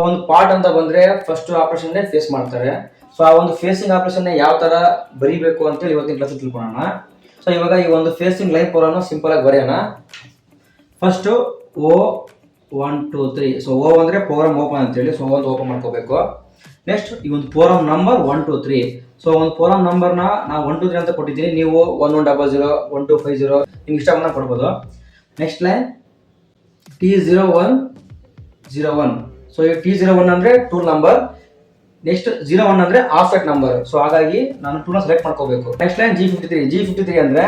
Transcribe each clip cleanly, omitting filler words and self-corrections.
ಒಂದು ಪಾರ್ಟ್ ಅಂತ ಬಂದ್ರೆ ಫಸ್ಟ್ ಆಪರೇಷನ್ ಫೇಸ್ ಮಾಡ್ತಾರೆ. ಸೊ ಆ ಒಂದು ಫೇಸಿಂಗ್ ಆಪರೇಷನ್ ಯಾವ ತರ ಬರೀಬೇಕು ಅಂತೇಳಿ ಇವತ್ತಿನ ಕ್ಲಾಸ್ ತಿಳ್ಕೊಳ್ಳೋಣ. ಸೊ ಇವಾಗ ಈ ಒಂದು ಫೇಸಿಂಗ್ ಲೈನ್ ಪೋರನ್ನು ಸಿಂಪಲ್ ಆಗಿ ಬರೆಯೋಣ. First O1 2 3. ಸೊ O ಅಂದ್ರೆ ಫೋರಮ್ ಓಪನ್ ಅಂತೇಳಿ, ಸೊ ಒಂದು ಓಪನ್ ಮಾಡ್ಕೋಬೇಕು. ನೆಕ್ಸ್ಟ್ ಈ ಒಂದು ಫೋರಮ್ ನಂಬರ್ 1 2 3. ಸೊ ಒಂದು ಫೋರಮ್ ನಂಬರ್ನ ನಾವು 1 2 3 ಅಂತ ಕೊಟ್ಟಿದ್ದೀನಿ, ನೀವು 1100 1250 ನಿಮ್ಗೆ ಇಷ್ಟ ಬಂದಾಗ ಕೊಡ್ಬೋದು. Next line T0101. ಸೊ ಈ T01 ಅಂದ್ರೆ ಟೂಲ್ ನಂಬರ್, ನೆಕ್ಸ್ಟ್ 01 ಅಂದ್ರೆ ಆಫ್ಸೆಟ್ ನಂಬರ್. ಸೊ ಹಾಗಾಗಿ ನಾನು ಟೂಲ್ನ ಸೆಲೆಕ್ಟ್ ಮಾಡ್ಕೋಬೇಕು. ನೆಕ್ಸ್ಟ್ ಲೈನ್ G53 ಅಂದ್ರೆ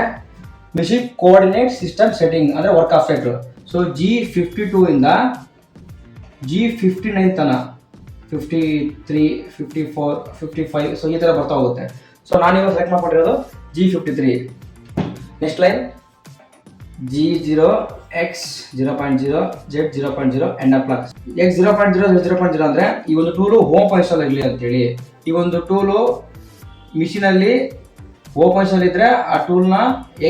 ಮಿಷಿನ್ ಕೋಆರ್ಡಿನೇಟ್ ಸಿಸ್ಟಮ್ ಸೆಟ್ಟಿಂಗ್ ಅಂದ್ರೆ ವರ್ಕ್ ಆಫ್ಸೆಟ್. ಸೊ G52 ಇಂದ G59 ತನ 53 54 55 ಸೊ ಈ ತರ ಬರ್ತಾ ಹೋಗುತ್ತೆ. ಸೊ ನಾನು ಇವಾಗ ಸೆಲೆಕ್ಟ್ ಮಾಡ್ಕೊಂಡಿರೋದು G53. Next line G0 X 0.0 Z 0.0 end up clock. X 0.0 Z 0.0 ಅಂದ್ರೆ ಈ ಒಂದು ಟೂಲು ಹೋಮ್ ಪೊಸಿಷನ್ ಇರಲಿ ಅಂತೇಳಿ. ಈ ಒಂದು ಟೂಲು ಮಿಷಿನ್ ಅಲ್ಲಿ ಹೋಮ್ ಪೊಸಿಷನ್ ಇದ್ರೆ ಆ ಟೂಲ್ ನ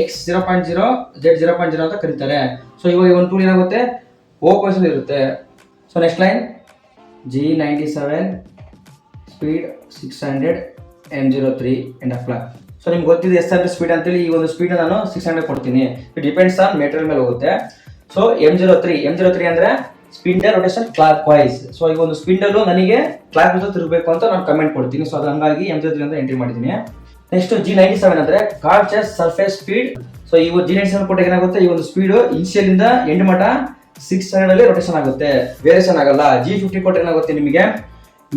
X 0.0 Z 0.0 ಅಂತ ಕರೀತಾರೆ. ಸೊ ಇವಾಗ ಈ ಒಂದು ಟೂಲ್ ಏನಾಗುತ್ತೆ, ಹೋಮ್ ಪೊಸಿಷನ್ ಇರುತ್ತೆ. So next line G97 speed 600 M03 end up clock. So ನಿಮ್ಗೆ ಗೊತ್ತಿದೆ ಎಷ್ಟು ಸ್ಪೀಡ್ ಅಂತೇಳಿ, ಈ ಒಂದು ಸ್ಪೀಡ್ ನಾನು 600 ಕೊಡ್ತೀನಿ. ಇಟ್ ಡಿಪೆಂಡ್ಸ್ ಆನ್ ಮೆಟೀರಿಯಲ್ ಮೇಲೆ ಹೋಗುತ್ತೆ. ಸೊ M03 ಅಂದ್ರೆ spindle rotation clockwise. So ಈ ಒಂದು ಸ್ಪಿಂಡಲ್ ನನಗೆ ಕ್ಲಾಕ್ ವೈಸ್ ತಿರುಗಬೇಕು ಅಂತ ನಾನು ಕಮೆಂಟ್ ಕೊಡ್ತೀನಿ. ಸೊ ಅದು ಹಂಗಾಗಿ M03 ಅಂತ ಎಂಟ್ರಿ ಮಾಡಿದ್ದೀನಿ. ನೆಕ್ಸ್ಟ್ G97 ಅಂದ್ರೆ ಕಾರ್ಚಸ್ ಸರ್ಫೇಸ್ ಸ್ಪೀಡ್. ಸೊ ಈ G97 ಕೊಟ್ಟಾಗ ಏನಾಗುತ್ತೆ, ಈ ಒಂದು ಸ್ಪೀಡ್ ಇನಿಷಿಯಲ್ ಇಂದ ಎಂಡ್ ಮಟ 600 ಅಲ್ಲಿ ರೊಟೇಷನ್ ಆಗುತ್ತೆ, ವೇರಿಯೇಷನ್ ಆಗಲ್ಲ. G50 ಕೊಟ್ಟರೆ ಏನಾಗುತ್ತೆ, ನಿಮಗೆ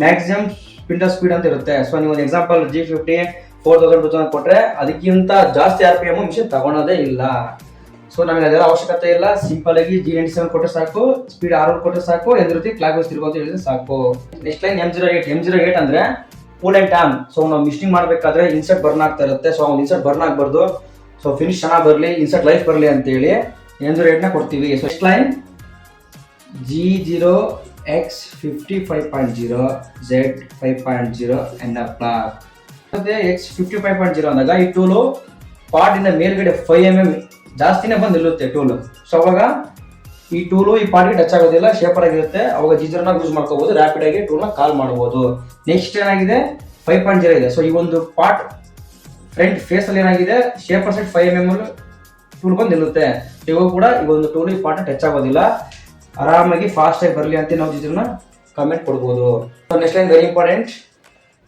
ಮ್ಯಾಕ್ಸಿಮಮ್ ಸ್ಪಿಂಡಲ್ ಸ್ಪೀಡ್ ಅಂತ ಇರುತ್ತೆ. ಸೊ ನೀವು ಒಂದು ಎಕ್ಸಾಂಪಲ್ G50 4000 2000 ಕೊಟ್ರೆ ಅದಕ್ಕಿಂತ ಜಾಸ್ತಿ RPM ಮಿಷಿನ್ ತಗೊಳೋದೇ ಇಲ್ಲ. ಸೊ ನಮಗೆ ಅದೆಲ್ಲ ಅವಶ್ಯಕತೆ ಇಲ್ಲ. ಸಿಂಪಲ್ ಆಗಿ G97 ಕೊಟ್ಟರೆ ಸಾಕು, ಸ್ಪೀಡ್ 600 ಕೊಟ್ಟರೆ ಸಾಕು, ಎಂದ ರೀತಿ ಕ್ಲಾಕ್ ವೈಸ್ ತಿರುಗು ಅಂತ ಹೇಳಿದ್ರೆ ಸಾಕು. ನೆಕ್ಸ್ಟ್ ಲೈನ್ M08 ಅಂದ್ರೆ ಕೂಲ್ ಅಂಡ್ ಟೈಮ್. ಸೊ ನಾವು ಮಿಷಿನಿಂಗ್ ಮಾಡಬೇಕಾದ್ರೆ ಇನ್ಸರ್ಟ್ ಬರ್ನ್ ಆಗ್ತಾ ಇರುತ್ತೆ. ಸೊ ಒಂದು ಇನ್ಸರ್ಟ್ ಬರ್ನ್ ಆಗಬಾರ್ದು, ಸೊ ಫಿನಿಶ್ ಚೆನ್ನಾಗಿ ಬರಲಿ, ಇನ್ಸರ್ಟ್ ಲೈಫ್ ಬರಲಿ ಅಂತೇಳಿ M08 ನ ಕೊಡ್ತೀವಿ. So next line G0 X 55.0 Z 5.0 end up clock. ಮತ್ತೆ X 55.0 ಅಂದಾಗ ಈ ಟೂಲು ಪಾರ್ಟಿನ ಮೇಲ್ಗಡೆ 5 mm ಜಾಸ್ತಿನೇ ಬಂದು ನಿಲ್ಲುತ್ತೆ ಟೂಲು. ಸೊ ಅವಾಗ ಈ ಟೂಲು ಈ ಪಾರ್ಟಿಗೆ ಟಚ್ ಆಗೋದಿಲ್ಲ, ಶೇಪರ್ ಆಗಿರುತ್ತೆ. ಅವಾಗ G0 ಯೂಸ್ ಮಾಡ್ಕೋಬಹುದು, ರ್ಯಾಪಿಡ್ ಆಗಿ ಟೂಲ್ನ ಕಾಲ್ ಮಾಡಬಹುದು. ನೆಕ್ಸ್ಟ್ ಏನಾಗಿದೆ 5.0 ಇದೆ. ಸೊ ಈ ಒಂದು ಪಾರ್ಟ್ ಫ್ರಂಟ್ ಫೇಸ್ ಅಲ್ಲಿ ಏನಾಗಿದೆ, ಶೇಪರ್ ಸೈಡ್ 5 mm ಟೂಲ್ ಬಂದು ನಿಲ್ಲುತ್ತೆ. ಇವಾಗ ಕೂಡ ಈ ಒಂದು ಟೂಲ್ ಈ ಪಾರ್ಟ್ ಟಚ್ ಆಗೋದಿಲ್ಲ, ಆರಾಮಾಗಿ ಫಾಸ್ಟ್ ಆಗಿ ಬರಲಿ ಅಂತ ನಾವು G0 ಕಮೆಂಟ್ ಕೊಡ್ಬೋದು. So next line very important,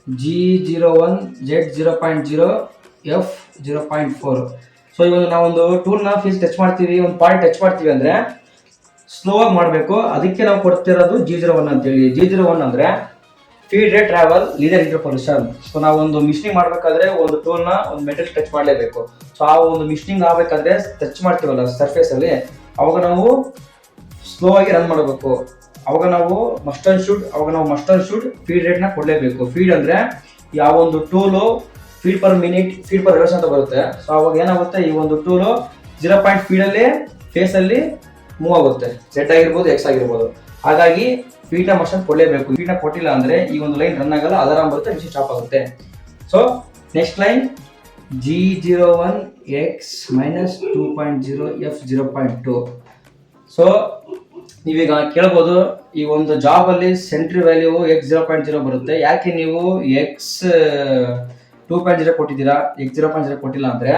G01 Z 0.0 F 0.4. So ಇವಾಗ ನಾವೊಂದು ಟೂಲ್ನ ಫೀಸ್ ಟಚ್ ಮಾಡ್ತೀವಿ, ಒಂದು ಪಾರ್ಟ್ ಟಚ್ ಮಾಡ್ತೀವಿ ಅಂದ್ರೆ ಸ್ಲೋ ಆಗಿ ಮಾಡಬೇಕು. ಅದಕ್ಕೆ ನಾವು ಕೊಡ್ತಿರೋದು G01 ಅಂತೇಳಿ. G01 ಅಂದ್ರೆ feed rate travel leader interpolation. So ನಾವು ಒಂದು ಮಿಷನಿಂಗ್ ಮಾಡಬೇಕಾದ್ರೆ ಒಂದು ಟೂಲ್ನ ಒಂದು ಮೆಟಲ್ ಟಚ್ ಮಾಡಲೇಬೇಕು. ಸೊ ಆ ಒಂದು ಮಿಷನಿಂಗ್ ಆಗಬೇಕಾದ್ರೆ ಟಚ್ ಮಾಡ್ತೀವಲ್ಲ ಸರ್ಫೇಸ್ ಅಲ್ಲಿ, ಅವಾಗ ನಾವು ಸ್ಲೋ ಆಗಿ ರನ್ ಮಾಡಬೇಕು. ಅವಾಗ ನಾವು must and should feed rate ನ ಕೊಡಲೇಬೇಕು. ಫೀಡ್ ಅಂದ್ರೆ ಯಾವ ಒಂದು tool feed per minute, feed per reverse ಅಂತ ಬರುತ್ತೆ. ಸೊ ಅವಾಗ ಏನಾಗುತ್ತೆ, ಈ ಒಂದು ಟೂಲು 0 ಫೀಡ್ ಅಲ್ಲಿ ಫೇಸ್ ಅಲ್ಲಿ ಮೂವ್ ಆಗುತ್ತೆ, Z ಆಗಿರ್ಬೋದು X ಆಗಿರ್ಬೋದು. ಹಾಗಾಗಿ ಫೀಡ್ ನ ಮೋಷನ್ ಕೊಡಲೇಬೇಕು. ಫೀಡ್ ನ ಕೊಟ್ಟಿಲ್ಲ ಅಂದ್ರೆ ಈ ಒಂದು ಲೈನ್ ರನ್ ಆಗಲ್ಲ, ಅಲಾರಾಮ್ ಬರುತ್ತೆ, ಮಿಷಿನ್ ಸ್ಟಾಪ್ ಆಗುತ್ತೆ. So next line G01 X -2.0 F 0.2. So ನೀವೀಗ ಕೇಳ್ಬೋದು, ಈ ಒಂದು ಜಾಬ್ ಅಲ್ಲಿ ಸೆಂಟ್ರಿ ವ್ಯಾಲ್ಯೂ X 0.0 ಬರುತ್ತೆ, ಯಾಕೆ ನೀವು X 2.0 ಕೊಟ್ಟಿದ್ದೀರಾ, X 0.0 ಕೊಟ್ಟಿಲ್ಲ ಅಂದ್ರೆ?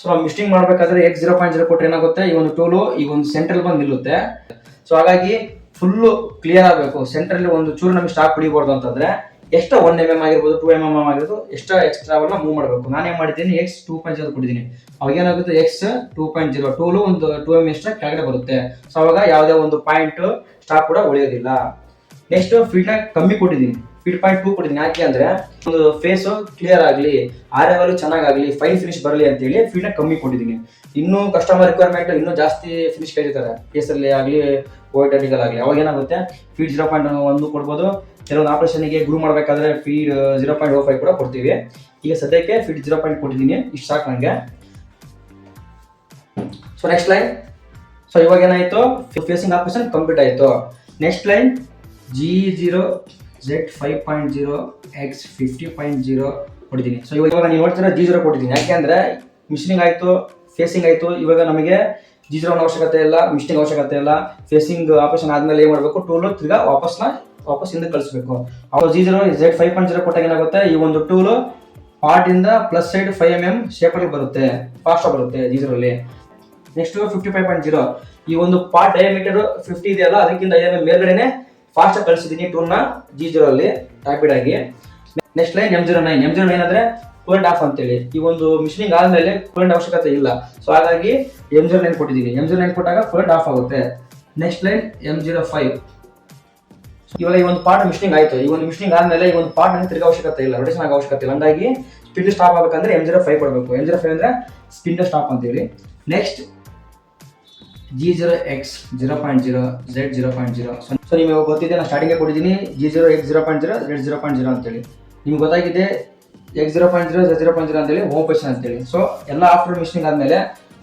ಸೊ ನಾವು ಮಿಷನಿಂಗ್ ಮಾಡ್ಬೇಕಾದ್ರೆ X 0.0 ಕೊಟ್ಟರೆ ಏನಾಗುತ್ತೆ, ಈ ಒಂದು ಟೂಲು ಈ ಒಂದು ಸೆಂಟ್ರಲ್ ಬಂದು ನಿಲ್ಲುತ್ತೆ. ಸೊ ಹಾಗಾಗಿ ಫುಲ್ಲು ಕ್ಲಿಯರ್ ಆಗಬೇಕು. ಸೆಂಟ್ರಲ್ಲಿ ಒಂದು ಚೂರು ನಮಗೆ ಸ್ಟಾಕ್ ಹಿಡಿಬಾರ್ದು ಅಂತಂದ್ರೆ ಎಕ್ಸ್ಟ್ರಾ 1 mm ಆಗಿರ್ಬೋದು 2 mm ಆಗಿರ್ಬೋದು ಎಕ್ಸ್ಟ್ರಾವನ್ನ ಮೂವ್ ಮಾಡಬೇಕು. ನಾನೇನು ಮಾಡಿದ್ದೀನಿ, X 2.0 ಕೊಟ್ಟಿದ್ದೀನಿ. ಅವಾಗ ಏನಾಗುತ್ತೆ, X 2.0 ಟೂಲು ಒಂದು 2 mm ಎಕ್ಸ್ಟ್ರಾ ಕೆಳಗಡೆ ಬರುತ್ತೆ. ಸೊ ಅವಾಗ ಯಾವುದೇ ಒಂದು ಪಾಯಿಂಟ್ ಸ್ಟಾಕ್ ಕೂಡ ಉಳಿಯೋದಿಲ್ಲ. ನೆಕ್ಸ್ಟ್ ಫೀಡ್ ನ ಕಮ್ಮಿ ಕೊಟ್ಟಿದ್ದೀನಿ, ಫೀಡ್ 0.2 ಕೊಟ್ಟಿದ್ದೀನಿ. ಯಾಕೆ ಅಂದ್ರೆ ಒಂದು ಫೇಸ್ ಕ್ಲಿಯರ್ ಆಗಲಿ, ಆರ್ಎವಲ್ ಚೆನ್ನಾಗಾಗಲಿ, ಫೈನ್ ಫಿನಿಶ್ ಬರಲಿ ಅಂತೇಳಿ ಫೀಡ್ ನ ಕಮ್ಮಿ ಕೊಟ್ಟಿದ್ದೀನಿ. ಇನ್ನೂ ಕಸ್ಟಮರ್ ರಿಕ್ವೈರ್ಮೆಂಟ್ ಇನ್ನೂ ಜಾಸ್ತಿ ಫಿನಿಶ್ ಕೇಳಿರ್ತಾರೆ, ಕೇಸಲ್ಲಿ ಆಗಲಿ ವೈಟ್ ಅಡಿಗಲ್ ಆಗಲಿ. ಅವಾಗ ಏನಾಗುತ್ತೆ, ಫೀಡ್ 0.1 ಕೊಡ್ಬೋದು. ಕೆಲವೊಂದು ಆಪರೇಷನ್ಗೆ ಗ್ರೂ ಮಾಡಬೇಕಾದ್ರೆ ಫೀಡ್ 0.05 ಕೂಡ ಕೊಡ್ತೀವಿ. ಈಗ ಸದ್ಯಕ್ಕೆ ಫೀಡ್ 0 ಕೊಟ್ಟಿದ್ದೀನಿ, ಇಷ್ಟು ಸಾಕು ನನಗೆ. ಸೊ ನೆಕ್ಸ್ಟ್ ಲೈನ್, ಸೊ ಇವಾಗ ಏನಾಯ್ತು, ಫೇಸಿಂಗ್ ಆಪರೇಷನ್ ಕಂಪ್ಲೀಟ್ ಆಯಿತು. Next line G0 Z 5.0 X 50.0 ಕೊಟ್ಟಿದ್ದೀನಿ. ಸೊ ಇವಾಗ ನೀವು ನೋಡ್ತೀರಾ G0 ಕೊಟ್ಟಿದ್ದೀನಿ. ಯಾಕೆ ಅಂದರೆ ಮಿಷನಿಂಗ್ ಆಯಿತು, ಫೇಸಿಂಗ್ ಆಯಿತು. ಇವಾಗ ನಮಗೆ G0 ಅವಶ್ಯಕತೆ ಇಲ್ಲ, ಮಿಷನಿಂಗ್ ಅವಶ್ಯಕತೆ ಇಲ್ಲ. ಫೇಸಿಂಗ್ ಆಪರೇಷನ್ ಆದಮೇಲೆ ಏನು ಮಾಡಬೇಕು, ಟೂಲು ತಿರ್ಗಾ ವಾಪಸ್ನ ವಾಪಸ್ ಹಿಂದೆ ಕಳಿಸ್ಬೇಕು. ಅವ್ರು G0 Z5.0 ಕೊಟ್ಟಾಗ ಏನಾಗುತ್ತೆ, ಈ ಒಂದು ಟೂಲ್ ಪಾರ್ಟ್ ಇಂದ ಪ್ಲಸ್ ಸೈಡ್ 5 mm ಶೇಪಲ್ಲಿ ಬರುತ್ತೆ, ಫಾಸ್ಟ್ ಬರುತ್ತೆ G0 ಅಲ್ಲಿ. ನೆಕ್ಸ್ಟ್ 55.0 ಈ ಒಂದು ಪಾರ್ಟ್ ಡಯಾಮೀಟರ್ 50 ಇದೆಯಲ್ಲ, ಅದಕ್ಕಿಂತ 5 mm ಮೇಲ್ಗಡೆನೆ ಫಾಸ್ಟ್ ಕಳಿಸಿದೀನಿ ಟೂಲ್ ನ G0 ಅಲ್ಲಿ ರ್ಯಾಪಿಡ್ ಆಗಿ. ನೆಕ್ಸ್ಟ್ ಲೈನ್ M09 ಅಂದ್ರೆ ಕೂಲೆಂಟ್ ಆಫ್ ಅಂತೇಳಿ. ಈ ಒಂದು ಮಿಷನಿಂಗ್ ಆದ್ಮೇಲೆ ಕೂಲೆಂಟ್ ಅವಶ್ಯಕತೆ ಇಲ್ಲ, ಸೊ ಹಾಗಾಗಿ M09 ಕೊಟ್ಟಿದ್ದೀನಿ. M09 ಕೊಟ್ಟಾಗ ಕೂಲೆಂಟ್ ಆಫ್ ಆಗುತ್ತೆ. Next line M05. ಇವಾಗ ಈ ಒಂದು ಪಾರ್ಟ್ ಮಿಷನಿಂಗ್ ಆಯ್ತು. ಈ ಒಂದು ಮಿಷನಿಂಗ್ ಆದ್ಮೇಲೆ ಈ ಒಂದು ಪಾರ್ಟ್ ನನಗೆ ತಿರುಗ ಅವಶ್ಯಕತೆ ಇಲ್ಲ, ರೊಟೇಷನ್ ಆಗೋ ಅವಶ್ಯಕತೆ ಇಲ್ಲ. ಹಂಗಾಗಿ ಸ್ಪಿನ್ ಸ್ಟಾಪ್ ಆಗ್ಬೇಕಂದ್ರೆ M05 ಕೊಡಬೇಕು. M05 ಅಂದ್ರೆ ಸ್ಪಿನ್ ಸ್ಟಾಪ್ ಅಂತೇಳಿ. Next G0X 0.0 Z 0.0. ಸೊ ನಿಮಗೆ ಗೊತ್ತಿದೆ, ನಾನು ಸ್ಟಾರ್ಟಿಂಗ್ ಕೊಟ್ಟಿದ್ದೀನಿ G0X 0.0 Z 0.0 ಅಂತೇಳಿ. ನಿಮ್ಗೆ ಗೊತ್ತಾಗಿದೆ X 0.0 Z 0.0 ಅಂತೇಳಿ ಹೋಮ್ ಪೊಸಿಷನ್ ಅಂತೇಳಿ. ಸೊ ಎಲ್ಲ ಆಫ್ಟರ್ ಮಿಷನಿಂಗ್ ಆದ್ಮೇಲೆ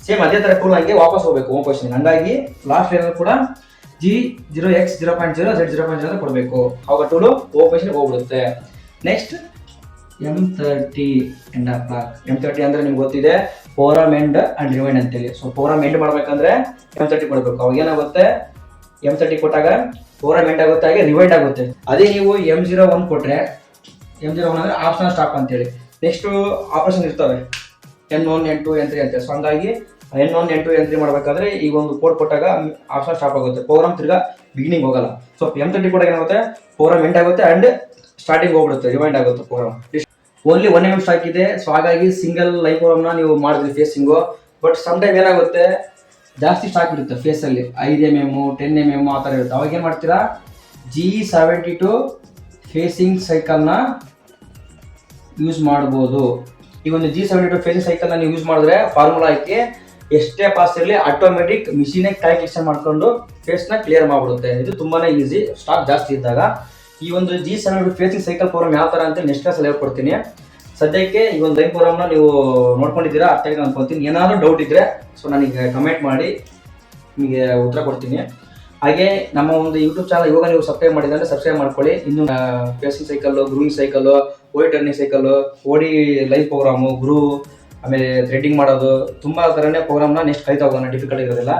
ಸೇಮ್ ಅದೇ ತರ ಟೂಲ್ ಹಂಗೆ ವಾಪಸ್ ಹೋಗ್ಬೇಕು ಹೋಮ್ ಪೊಸಿಷನ್. ಹಂಗಾಗಿ ಲಾಸ್ಟ್ ಲೈನ್ ಕೂಡ G0X 0.0 Z 0.0 ಅಂತ ಕೊಡಬೇಕು. ಅವಾಗ ಟೂಲು ಹೋಮ್ ಪೊಸಿಷನ್ ಹೋಗ್ಬಿಡುತ್ತೆ. Next M30 end of block. M30 ಅಂದ್ರೆ ನಿಮ್ಗೆ ಗೊತ್ತಿದೆ ಫೋರಮ್ ಎಂಡ್ ಅಂಡ್ ರಿವೈಂಡ್ ಅಂತೇಳಿ. ಸೊ ಫೋರಮ್ ಎಂಡ್ ಮಾಡ್ಬೇಕಂದ್ರೆ M30 ಕೊಡಬೇಕು. ಅವಾಗ ಏನಾಗುತ್ತೆ, M30 ಕೊಟ್ಟಾಗ ಫೋರಮ್ ಎಂಡ್ ಆಗುತ್ತೆ, ಹಾಗೆ ರಿವೈಂಡ್ ಆಗುತ್ತೆ. ಅದೇ ನೀವು M01 ಕೊಟ್ರೆ, M01 ಅಂದ್ರೆ ಆಪ್ಷನಲ್ ಸ್ಟಾಪ್ ಅಂತೇಳಿ. ನೆಕ್ಸ್ಟ್ ಆಪರೇಷನ್ ಇರ್ತವೆ N1 N2 N3 ಅಂತ. ಸೊ ಹಂಗಾಗಿ N1 N2 N3 ಮಾಡ್ಬೇಕಾದ್ರೆ ಈ ಒಂದು ಕೋಡ್ ಕೊಟ್ಟಾಗ ಆಪ್ಷನಲ್ ಸ್ಟಾಪ್ ಆಗುತ್ತೆ, ಪ್ರೋಗ್ರಾಮ್ ತಿರ್ಗಾ ಬಿಗಿನಿಂಗ್ ಹೋಗಲ್ಲ. ಸೊ M30 ಕೊಟ್ಟಾಗ ಏನಾಗುತ್ತೆ, ಪ್ರೋಗ್ರಾಮ್ ಎಂಡ್ ಆಗುತ್ತೆ ಅಂಡ್ ಸ್ಟಾರ್ಟಿಂಗ್ ಹೋಗ್ಬಿಡುತ್ತೆ, ರಿವೈಂಡ್ ಆಗುತ್ತೆ ಪ್ರೋಗ್ರಾಮ್. ಓನ್ಲಿ 1 mm ಸ್ಟಾಕ್ ಇದೆ. ಸೊ ಹಾಗಾಗಿ ಸಿಂಗಲ್ ಲೈನ್ ಪ್ರೋಗ್ರಾಮ್ನ ನೀವು ಮಾಡಿದ್ರಿ ಫೇಸಿಂಗು. ಬಟ್ ಸಮ್ ಟೈಮ್ ಏನಾಗುತ್ತೆ, ಜಾಸ್ತಿ ಸ್ಟಾಕ್ ಇರುತ್ತೆ ಫೇಸಲ್ಲಿ, 5 mm 10 mm ಆ ಥರ ಇರುತ್ತೆ. ಅವಾಗ ಏನು ಮಾಡ್ತೀರಾ, G72 ಫೇಸಿಂಗ್ ಸೈಕಲ್ನ ಯೂಸ್ ಮಾಡ್ಬೋದು. ಈ ಒಂದು G72 ಫೇಸಿಂಗ್ ಸೈಕಲ್ನ ನೀವು ಯೂಸ್ ಮಾಡಿದ್ರೆ ಫಾರ್ಮುಲಾ ಐತಿ, ಎಷ್ಟೇ ಪಾಸ್ ಇರಲಿ ಆಟೋಮೆಟಿಕ್ ಮಿಷಿನೇ ಕ್ಯಾಲ್ಕುಲೇಷನ್ ಮಾಡ್ಕೊಂಡು ಫೇಸ್ನ ಕ್ಲಿಯರ್ ಮಾಡಿಬಿಡುತ್ತೆ. ಇದು ತುಂಬಾನೇ ಈಸಿ ಸ್ಟಾಕ್ ಜಾಸ್ತಿ ಇದ್ದಾಗ. ಈ ಒಂದು G72 ಫೇಸಿಂಗ್ ಸೈಕಲ್ ಪ್ರೋಗ್ರಾಮ್ ಯಾವ ಥರ ಅಂತ ನೆಕ್ಸ್ಟ್ ಕ್ಲಾಸಲ್ಲಿ ಹೇಳ್ಕೊಡ್ತೀನಿ. ಸದ್ಯಕ್ಕೆ ಈ ಒಂದು ಲೈನ್ ಪ್ರೋಗ್ರಾಮ್ನ ನೀವು ನೋಡ್ಕೊಂಡಿದ್ದೀರಾ, ಅರ್ಥ ಆಗಿದೆ ಅನ್ಕೊತೀನಿ. ಏನಾದರೂ ಡೌಟ್ ಇದ್ದರೆ ಸೊ ನನಗೆ ಕಮೆಂಟ್ ಮಾಡಿ ನಿಮಗೆ ಉತ್ತರ ಕೊಡ್ತೀನಿ. ಹಾಗೆ ನಮ್ಮ ಒಂದು ಯೂಟ್ಯೂಬ್ ಚಾನಲ್ ಇವಾಗ ನೀವು ಸಬ್ಸ್ಕ್ರೈಬ್ ಮಾಡಿದ್ರೆ ಸಬ್ಸ್ಕ್ರೈಬ್ ಮಾಡ್ಕೊಳ್ಳಿ. ಇನ್ನು ಫೇಸಿಂಗ್ ಸೈಕಲ್, ಗ್ರೂವಿಂಗ್ ಸೈಕಲ್, ಓಡಿ ಟರ್ನಿಂಗ್ ಸೈಕಲ್, ಓಡಿ ಲೈವ್ ಪ್ರೋಗ್ರಾಮು, ಗ್ರೂ, ಆಮೇಲೆ ಥ್ರೆಡಿಂಗ್ ಮಾಡೋದು, ತುಂಬ ಥರನೇ ಪ್ರೋಗ್ರಾಮ್ನ ನೆಕ್ಸ್ಟ್ ಕಲಿತಾ ಹೋಗೋಣ, ಡಿಫಿಕಲ್ಟ್ ಇರೋದಿಲ್ಲ.